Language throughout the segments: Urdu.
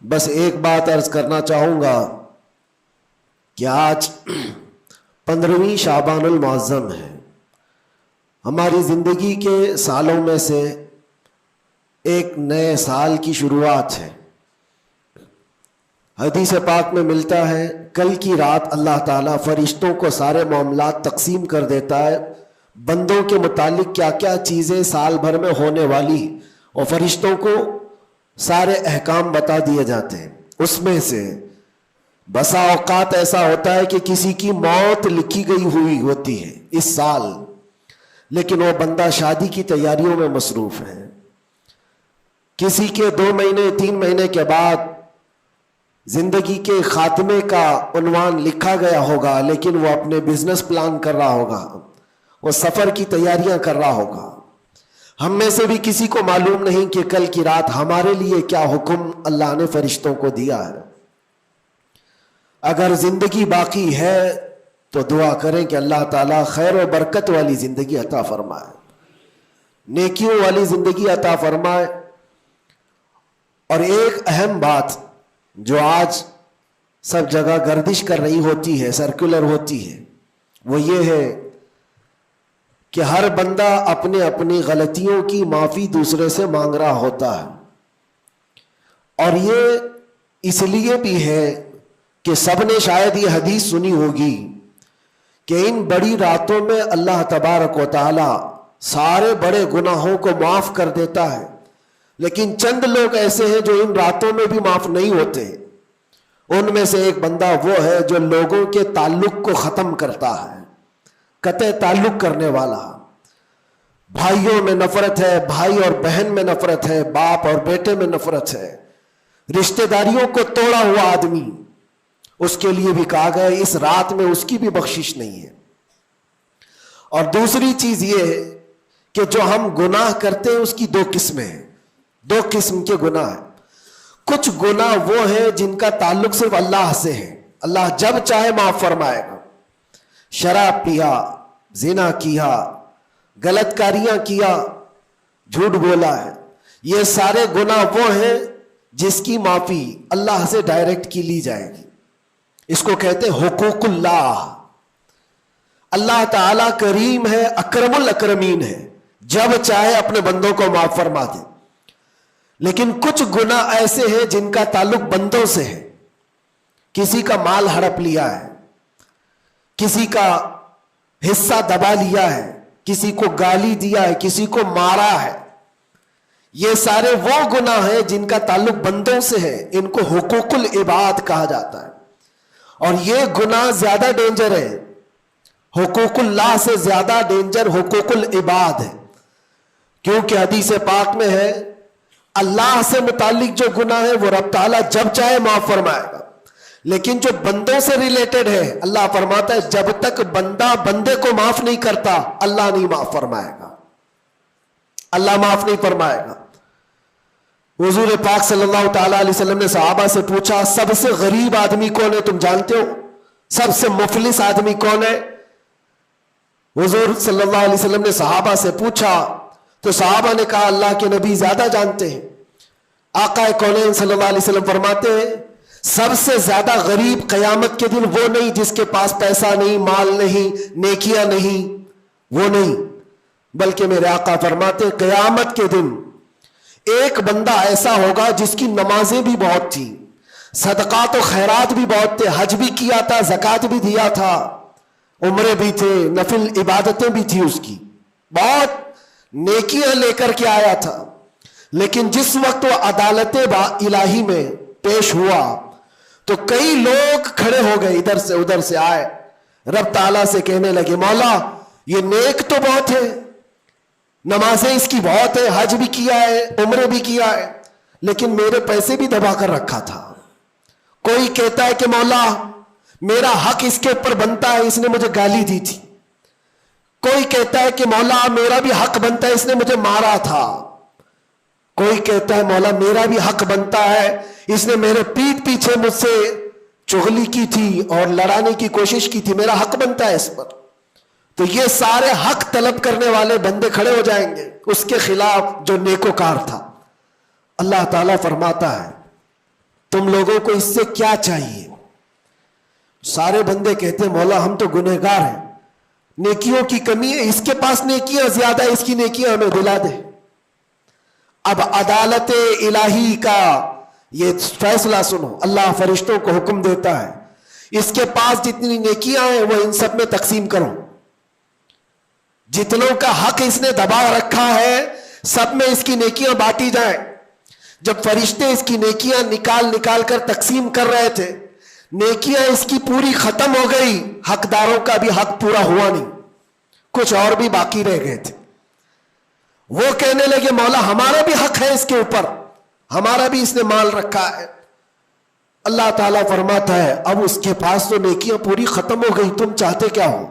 بس ایک بات عرض کرنا چاہوں گا کہ آج 15ویں شعبان المعظم ہے. ہماری زندگی کے سالوں میں سے ایک نئے سال کی شروعات ہے. حدیث پاک میں ملتا ہے کل کی رات اللہ تعالیٰ فرشتوں کو سارے معاملات تقسیم کر دیتا ہے، بندوں کے متعلق کیا کیا چیزیں سال بھر میں ہونے والی، اور فرشتوں کو سارے احکام بتا دیے جاتے ہیں. اس میں سے بسا اوقات ایسا ہوتا ہے کہ کسی کی موت لکھی گئی ہوئی ہوتی ہے اس سال، لیکن وہ بندہ شادی کی تیاریوں میں مصروف ہے. کسی کے 2 مہینے 3 مہینے کے بعد زندگی کے خاتمے کا عنوان لکھا گیا ہوگا، لیکن وہ اپنے بزنس پلان کر رہا ہوگا، وہ سفر کی تیاریاں کر رہا ہوگا. ہم میں سے بھی کسی کو معلوم نہیں کہ کل کی رات ہمارے لیے کیا حکم اللہ نے فرشتوں کو دیا ہے. اگر زندگی باقی ہے تو دعا کریں کہ اللہ تعالیٰ خیر و برکت والی زندگی عطا فرمائے، نیکیوں والی زندگی عطا فرمائے. اور ایک اہم بات جو آج سب جگہ گردش کر رہی ہوتی ہے، سرکولر ہوتی ہے، وہ یہ ہے کہ ہر بندہ اپنے اپنی غلطیوں کی معافی دوسرے سے مانگ رہا ہوتا ہے. اور یہ اس لیے بھی ہے کہ سب نے شاید یہ حدیث سنی ہوگی کہ ان بڑی راتوں میں اللہ تبارک و تعالی سارے بڑے گناہوں کو معاف کر دیتا ہے، لیکن چند لوگ ایسے ہیں جو ان راتوں میں بھی معاف نہیں ہوتے. ان میں سے ایک بندہ وہ ہے جو لوگوں کے تعلق کو ختم کرتا ہے، قطع تعلق کرنے والا. بھائیوں میں نفرت ہے، بھائی اور بہن میں نفرت ہے، باپ اور بیٹے میں نفرت ہے، رشتہ داریوں کو توڑا ہوا آدمی، اس کے لیے بھی کہا گیا اس رات میں اس کی بھی بخشش نہیں ہے. اور دوسری چیز یہ ہے کہ جو ہم گناہ کرتے ہیں اس کی 2 قسمیں ہیں، 2 قسم کے گناہ ہیں. کچھ گناہ وہ ہیں جن کا تعلق صرف اللہ سے ہے، اللہ جب چاہے معاف فرمائے گا. شراب پیا، زنا کیا، غلط کاریاں کیا، جھوٹ بولا ہے، یہ سارے گناہ وہ ہیں جس کی معافی اللہ سے ڈائریکٹ کی لی جائے گی. اس کو کہتے ہیں حقوق اللہ. اللہ تعالیٰ کریم ہے، اکرم الاکرمین ہے، جب چاہے اپنے بندوں کو معاف فرما دے. لیکن کچھ گناہ ایسے ہیں جن کا تعلق بندوں سے ہے. کسی کا مال ہڑپ لیا ہے، کسی کا حصہ دبا لیا ہے، کسی کو گالی دیا ہے، کسی کو مارا ہے. یہ سارے وہ گناہ ہیں جن کا تعلق بندوں سے ہے، ان کو حقوق العباد کہا جاتا ہے. اور یہ گناہ زیادہ ڈینجر ہے، حقوق اللہ سے زیادہ ڈینجر حقوق العباد ہے. کیونکہ حدیث پاک میں ہے اللہ سے متعلق جو گناہ ہے وہ رب تعالیٰ جب چاہے معاف فرمائے گا، لیکن جو بندوں سے ریلیٹڈ ہے اللہ فرماتا ہے جب تک بندہ بندے کو معاف نہیں کرتا اللہ نہیں معاف فرمائے گا، اللہ معاف نہیں فرمائے گا. حضور پاک صلی اللہ تعالیٰ علیہ وسلم نے صحابہ سے پوچھا سب سے غریب آدمی کون ہے؟ تم جانتے ہو سب سے مفلس آدمی کون ہے؟ حضور صلی اللہ علیہ وسلم نے صحابہ سے پوچھا تو صحابہ نے کہا اللہ کے نبی زیادہ جانتے ہیں. آقا کونین صلی اللہ علیہ وسلم فرماتے ہیں سب سے زیادہ غریب قیامت کے دن وہ نہیں جس کے پاس پیسہ نہیں، مال نہیں، نیکیاں نہیں، وہ نہیں، بلکہ میرے آقا فرماتے ہیں قیامت کے دن ایک بندہ ایسا ہوگا جس کی نمازیں بھی بہت تھی، صدقات و خیرات بھی بہت تھے، حج بھی کیا تھا، زکوٰۃ بھی دیا تھا، عمرے بھی تھے، نفل عبادتیں بھی تھی، اس کی بہت نیکیاں لے کر کے آیا تھا. لیکن جس وقت وہ عدالت الہی میں پیش ہوا تو کئی لوگ کھڑے ہو گئے، ادھر سے ادھر سے آئے، رب تعالیٰ سے کہنے لگے مولا یہ نیک تو بہت ہے، نمازیں اس کی بہت ہے، حج بھی کیا ہے، عمرے بھی کیا ہے، لیکن میرے پیسے بھی دبا کر رکھا تھا. کوئی کہتا ہے کہ مولا میرا حق اس کے اوپر بنتا ہے، اس نے مجھے گالی دی تھی. کوئی کہتا ہے کہ مولا میرا بھی حق بنتا ہے، اس نے مجھے مارا تھا. کوئی کہتا ہے مولا میرا بھی حق بنتا ہے، اس نے میرے پیٹھ پیچھے مجھ سے چغلی کی تھی اور لڑانے کی کوشش کی تھی، میرا حق بنتا ہے اس پر. تو یہ سارے حق طلب کرنے والے بندے کھڑے ہو جائیں گے اس کے خلاف جو نیکوکار تھا. اللہ تعالیٰ فرماتا ہے تم تم لوگوں کو اس سے کیا چاہیے؟ سارے بندے کہتے ہیں مولا ہم تو گنہگار ہیں، نیکیوں کی کمی ہے، اس کے پاس نیکیاں زیادہ ہے، اس کی نیکیاں ہمیں دلا دے۔ اب عدالت الہی کا یہ فیصلہ سنو، اللہ فرشتوں کو حکم دیتا ہے اس کے پاس جتنی نیکیاں ہیں وہ ان سب میں تقسیم کرو، جتنوں کا حق اس نے دبا رکھا ہے سب میں اس کی نیکیاں بانٹی جائیں۔ جب فرشتے اس کی نیکیاں نکال کر تقسیم کر رہے تھے، نیکیاں اس کی پوری ختم ہو گئی، حقداروں کا بھی حق پورا ہوا نہیں، کچھ اور بھی باقی رہ گئے تھے۔ وہ کہنے لگے مولا ہمارا بھی حق ہے اس کے اوپر، ہمارا بھی اس نے مال رکھا ہے۔ اللہ تعالیٰ فرماتا ہے اب اس کے پاس تو نیکیاں پوری ختم ہو گئی، تم چاہتے کیا ہو؟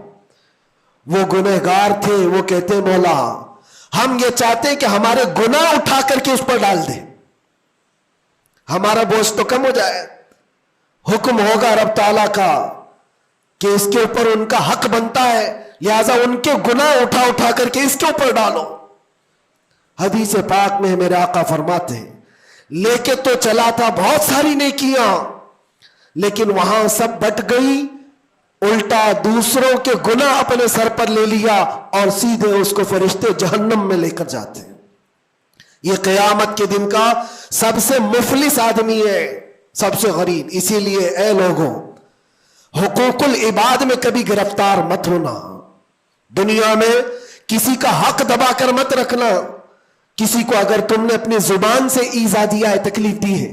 وہ گنہگار تھے، وہ کہتے مولا ہم یہ چاہتے ہیں کہ ہمارے گناہ اٹھا کر کے اس پر ڈال دیں، ہمارا بوجھ تو کم ہو جائے۔ حکم ہوگا رب تعالیٰ کا کہ اس کے اوپر ان کا حق بنتا ہے، لہذا ان کے گناہ اٹھا کر کے اس کے اوپر ڈالو۔ حدیث پاک میں میرے آقا فرماتے ہیں لے کے تو چلا تھا بہت ساری نیکیاں، لیکن وہاں سب بٹ گئی، الٹا دوسروں کے گناہ اپنے سر پر لے لیا اور سیدھے اس کو فرشتے جہنم میں لے کر جاتے ہیں۔ یہ قیامت کے دن کا سب سے مفلس آدمی ہے، سب سے غریب۔ اسی لیے اے لوگوں حقوق العباد میں کبھی گرفتار مت ہونا، دنیا میں کسی کا حق دبا کر مت رکھنا۔ کسی کو اگر تم نے اپنی زبان سے ایذا دیا ہے، تکلیف دی ہے،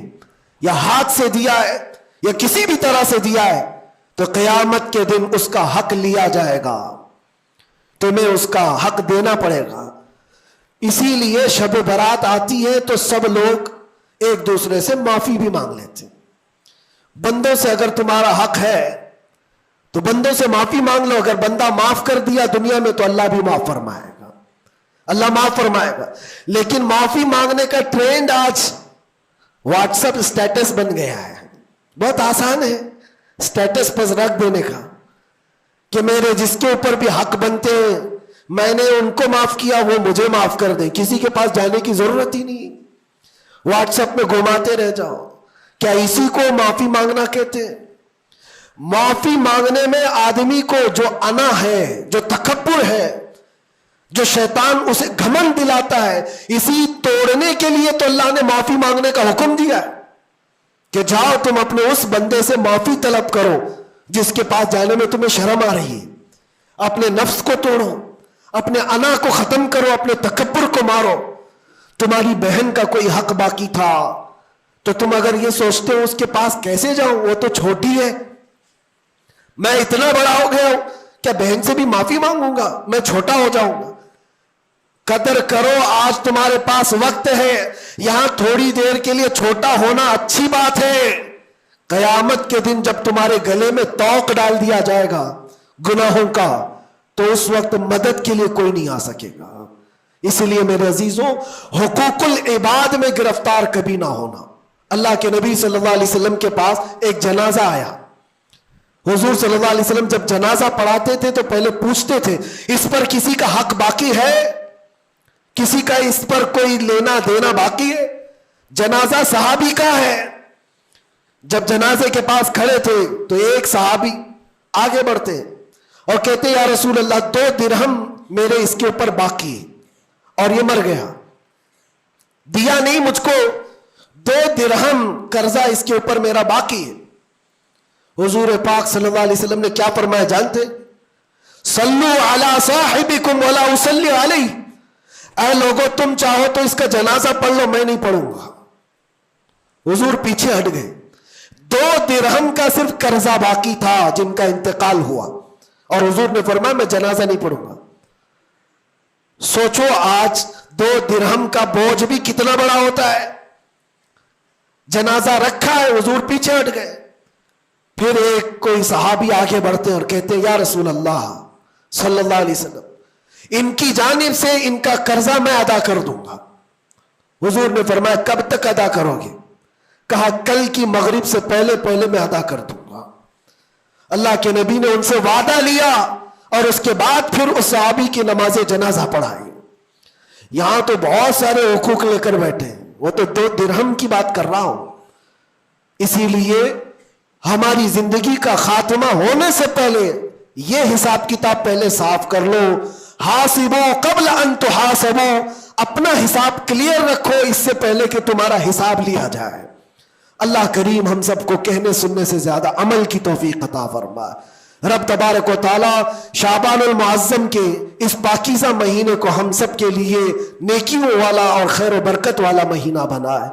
یا ہاتھ سے دیا ہے یا کسی بھی طرح سے دیا ہے، تو قیامت کے دن اس کا حق لیا جائے گا، تمہیں اس کا حق دینا پڑے گا۔ اسی لیے شب برات آتی ہے تو سب لوگ ایک دوسرے سے معافی بھی مانگ لیتے ہیں۔ بندوں سے اگر تمہارا حق ہے تو بندوں سے معافی مانگ لو، اگر بندہ معاف کر دیا دنیا میں تو اللہ بھی معاف فرمائے گا، اللہ معاف فرمائے گا۔ لیکن معافی مانگنے کا ٹرینڈ آج واٹس ایپ اسٹیٹس بن گیا ہے، بہت آسان ہے اسٹیٹس پر رکھ دینے کا کہ میرے جس کے اوپر بھی حق بنتے ہیں میں نے ان کو معاف کیا وہ مجھے معاف کر دیں، کسی کے پاس جانے کی ضرورت ہی نہیں، واٹس ایپ میں گھماتے رہ جاؤ۔ کیا اسی کو معافی مانگنا کہتے ہیں؟ معافی مانگنے میں آدمی کو جو انا ہے، جو تکبر ہے، جو شیطان اسے گھمنڈ دلاتا ہے، اسی توڑنے کے لیے تو اللہ نے معافی مانگنے کا حکم دیا ہے کہ جاؤ تم اپنے اس بندے سے معافی طلب کرو جس کے پاس جانے میں تمہیں شرم آ رہی ہے۔ اپنے نفس کو توڑو، اپنے انا کو ختم کرو، اپنے تکبر کو مارو۔ تمہاری بہن کا کوئی حق باقی تھا تو تم اگر یہ سوچتے ہو اس کے پاس کیسے جاؤں، وہ تو چھوٹی ہے، میں اتنا بڑا ہو گیا ہوں، کیا بہن سے بھی معافی مانگوں گا، میں چھوٹا ہو جاؤں گا؟ قدر کرو، آج تمہارے پاس وقت ہے، یہاں تھوڑی دیر کے لیے چھوٹا ہونا اچھی بات ہے۔ قیامت کے دن جب تمہارے گلے میں توق ڈال دیا جائے گا گناہوں کا تو اس وقت مدد کے لیے کوئی نہیں آ سکے گا۔ اس لیے میرے عزیزوں حقوق العباد میں گرفتار کبھی نہ ہونا۔ اللہ کے نبی صلی اللہ علیہ وسلم کے پاس ایک جنازہ آیا، حضور صلی اللہ علیہ وسلم جب جنازہ پڑھاتے تھے تو پہلے پوچھتے تھے اس پر کسی کا حق باقی ہے، کسی کا اس پر کوئی لینا دینا باقی ہے؟ جنازہ صحابی کا ہے۔ جب جنازے کے پاس کھڑے تھے تو ایک صحابی آگے بڑھتے اور کہتے یا رسول اللہ 2 درہم میرے اس کے اوپر باقی ہے اور یہ مر گیا، دیا نہیں مجھ کو، 2 درہم قرضہ اس کے اوپر میرا باقی ہے۔ حضور پاک صلی اللہ علیہ وسلم نے کیا فرمایا جانتے؟ صلو علی صاحبکم ولا اصلی علیہ، اے لوگو تم چاہو تو اس کا جنازہ پڑھ لو، میں نہیں پڑھوں گا۔ حضور پیچھے ہٹ گئے، 2 درہم کا صرف قرضہ باقی تھا جن کا انتقال ہوا، اور حضور نے فرمایا میں جنازہ نہیں پڑھوں گا۔ سوچو آج 2 درہم کا بوجھ بھی کتنا بڑا ہوتا ہے۔ جنازہ رکھا ہے، حضور پیچھے ہٹ گئے۔ پھر ایک کوئی صحابی آگے بڑھتے اور کہتے یا رسول اللہ صلی اللہ علیہ وسلم ان کی جانب سے ان کا قرضہ میں ادا کر دوں گا۔ حضور نے فرمایا کب تک ادا کرو گے؟ کہا کل کی مغرب سے پہلے میں ادا کر دوں گا۔ اللہ کے نبی نے ان سے وعدہ لیا اور اس کے بعد پھر اس صحابی کی نماز جنازہ پڑھائی۔ یہاں تو بہت سارے حقوق لے کر بیٹھے ہیں، وہ تو 2 درہم کی بات کر رہا ہوں اسی لیے ہماری زندگی کا خاتمہ ہونے سے پہلے یہ حساب کتاب پہلے صاف کر لو. حاسبو قبل ان تحاسبو، اپنا حساب کلیئر رکھو اس سے پہلے کہ تمہارا حساب لیا جائے. اللہ کریم ہم سب کو کہنے سننے سے زیادہ عمل کی توفیق عطا فرمائے. رب تبارک و تعالی شعبان المعظم کے اس پاکیزہ مہینے کو ہم سب کے لیے نیکیوں والا اور خیر و برکت والا مہینہ بنائے.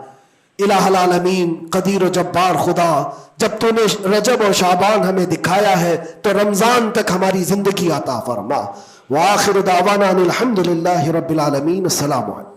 الہ العالمین قدیر و جبار خدا، جب تو نے رجب اور شعبان ہمیں دکھایا ہے تو رمضان تک ہماری زندگی عطا فرما. وآخر دعوانا الحمد للہ رب العالمین. السلام علیکم.